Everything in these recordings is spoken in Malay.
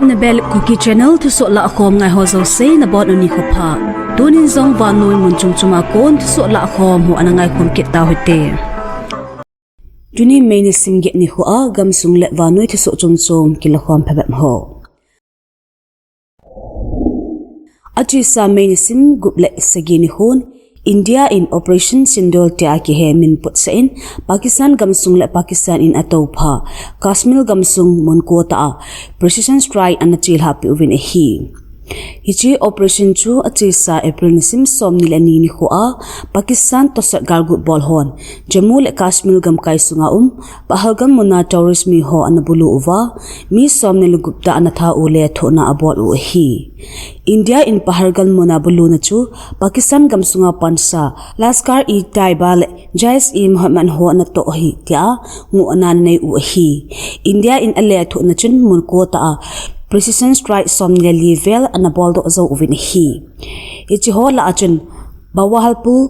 HB Kuki Channel Thusoh Lakhom ngai ho zo se na bon uni khopha tunin zong vanoi mun chuma kon Thusoh Lakhom hu anangai khom kita hote juni main sim ge ni ho a gamsung le vanoi Thusoh chum kilah phebam ho achi sa main sim gup le sagini hon India in Operation Sindol te aki he min put sa in Pakistan gamsung le Pakistan in atopha Kashmir gamsung mon ko ta precision strike an chil happy win a hi hichi operation chu achi sa April nisim som ni le ni ho a Pakistan to sa gargut bol hon Jammu le Kashmir gam kai sunga pahalgam mona terrorist mi ho an bulu uwa mi som ne lugupta an tha ule thona abol u hi India in pahargal mona buluna chu Pakistan gamsunga pansa Laskar e Taiba le Jais-e Mohammed ho na to hi tia ngu anan nei u hi India in ale thona chun mun ko ta precision strike som le level an bol do zo uvin hi ichi ho la achun Bawalpur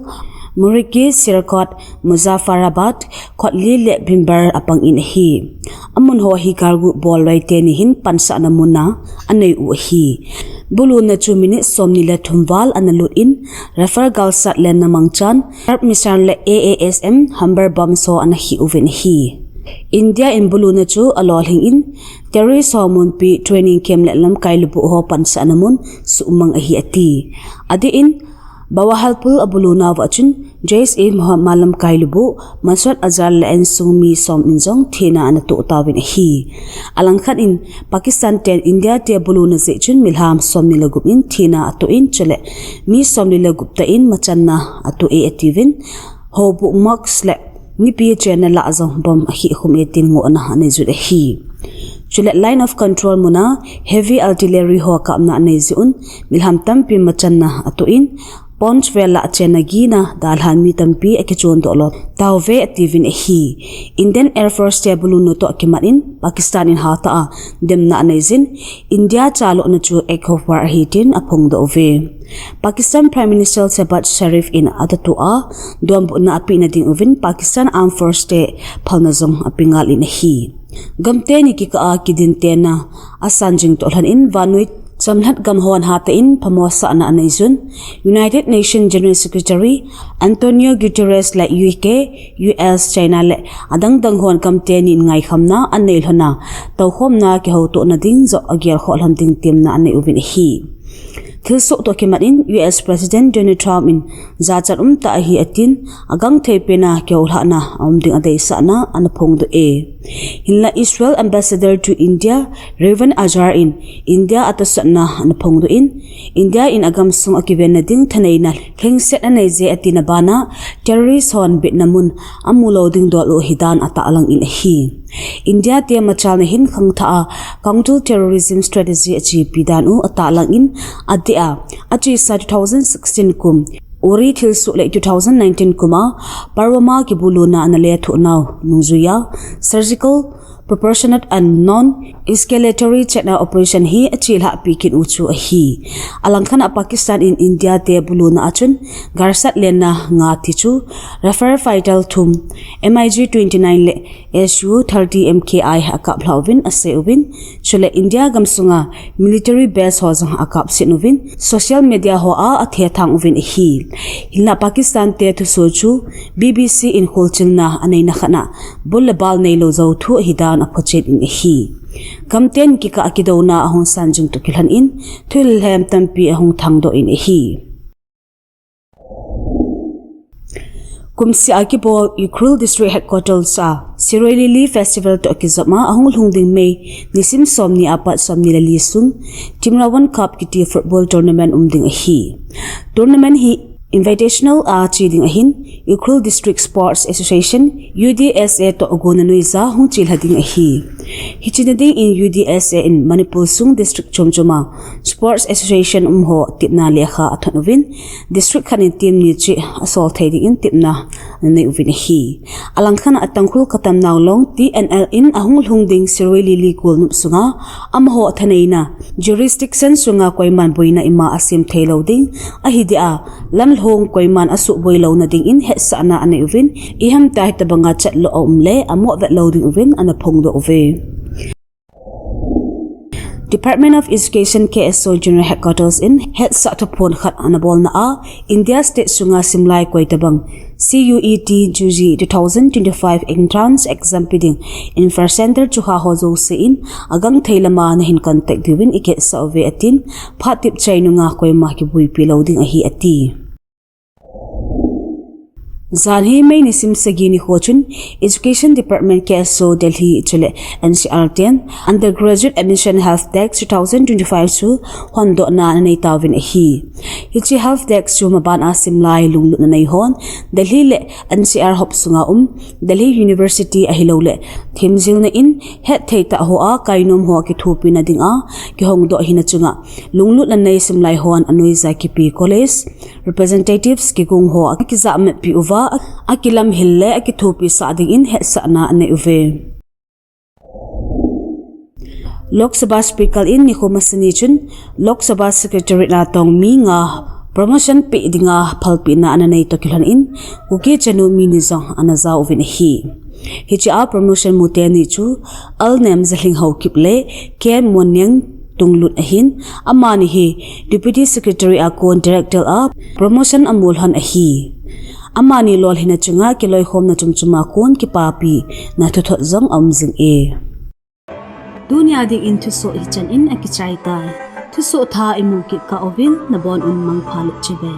Muriki Sirkot Muzaffarabad khotli le bimbar apang in hi amun ho hi kargu bol lai te ni hin pansa na muna anei u hi buluna 2 minutes somni le thumwal analut in refer galsat le namangchan misan le AASM hamber bom so an hi uven hi India in buluna chu alol hing in terrorist munpi training camp le lam kailubu ho pansa namun su umang ahi ati adi in Bawalpur abuluna wachun Jais-e Mohammed malam kailubu maswat azar le en sungmi som injong thina an to tawin hi alangkhat in Pakistan ten India te buluna ze chun milham somni lagup in thina atu in chale mi somni lagup ta in machanna atu e ativin hobu max le ni pi chena la azong bom hi khum e tin ngo na ne zu hi chule line of control muna heavy artillery ho ka na ne zun milham tampi machanna atu in Ponch vela chena gina dalhan mi tampi ekechon do lot tawve ativin hi Indian Air Force te bulunu to kimanin Pakistan in hata demna anezin India chalo na chu ekofar hitin apong do ve Pakistan Prime Minister Shehbaz Sharif in adatu a dombu na api na ding uvin Pakistan Armed Force te Phalna zong apingal in hi gamte ni ki ka kidin te na asanjing to hlan in vanuit Samhat gamhon hata in pamosa na anizun United Nations General Secretary Antonio Guterres la UK US China le adang danghon kamte ni ngai khamna anel hona tawkhom na ki hoto na ding zo agyal khol ham ding tim na ane uvin hi Thusoh to kimatin US President Donald Trump in zachar ta hi atin agang thepena keulha na ding adei sa na anapong do e hinla Israel Ambassador to India Revan Azhar in India atasna anapong do in India in agam sung akiven na ding thanai na thengset anai je atina bana terrorist hon Vietnamun amulo ding do lo hidan ata alang in hi India te machal na hin khang tha counter terrorism strategy achi pidan u ata alang in adia achi sa 2016 kum ori thilsu le 2019 kuma parwama ki buluna anale thu naw nungzuya surgical proportionate and non-escalatory chena operation hi achil ha pikin uchu hi alangkhan Pakistan in India te buluna achun garsat lena nga thichu refer vital thum MiG 29 le Su 30 MKI akap hlawin ase ubin chule India gamsunga military base ho jang akap sinuvin social media ho a athe thang uvin hi hilna Pakistan te Thusoh chu BBC in holchilna anei na khana bul bal nei lo zo thu hidan apochet in hi kamten ki ka akidona ahong sanjung to kilhan in thul hem tampi ahong thangdo in hi kumsi akibo Ukril district headquarters sa Siroi festival to akizama ahong lungding May nisim somni apat somni lali sung Timra 1 Cup kiti football tournament umding hi tournament hi invitational cheating ahin Ukril District Sports Association UDSA to ogonanui za hung chilhading ahi hichinading in UDSA in Manipur sung district chomchoma Sports Association ho tipna lekha athanovin district khanin team ni chi asol thading in tipna nei uvin hi alangkhan atangkhul katam nawlong TNL in ahung lungding Siroi Lili Kulnup sunga amho thanaina jurisdiction sunga koiman boina ima asim thailoding ahidia lam hong koiman asu boilo na ding in he sana ane uvin iham ta tabanga chatlo omle amo that loading uvin ana phongdo uve Department of Education KSO General Headquarters in Het Satapon Khat Anabol na India State Sunga Simlai Kwaitabang CUET Juji 2025 entrance exam piding Infra Center Chuha Hozo Sein agang Thailama na hin contact diwin iket sa ove atin phatip chainu nga koy makibui piloading ahi ati Zanhi may nisim sagini hochun Education Department KSO Delhi chule NCR 10 Undergraduate Admission Health Tax 2025 su hondo na naitawin ahi hichi Health Tax su maban asimlai lunglut na naihon Delhi le NCR hopsunga Delhi University Aheloute thimzil na in het theita hoa kainom hoa ki thupi na dinga ki hongdo hinachunga lunglut na nay simlai hon anui zakipi college representatives ki gung ho ki zamet pi uva akilam hille akithupi sa ding in het sa na ne uve Lok Sabha Speaker in ni khomasani chun Lok Sabha Secretary na tong mi nga promotion pe dinga phalpi na ananei to kilhan in Kuki Channel minizang anaza uvin hi hichi a promotion muteni chu al nem zahling ho kiple ken monyang tunglut ahin amani hi Deputy Secretary akon Director a promotion amulhan ahi amani lol hina chunga kiloi khom na chumchuma kon ki papi na thothot zong amjing e dunia ding in thuso HB in akichai tai thuso tha imu ki ka ovin na bon un mang phalu chebe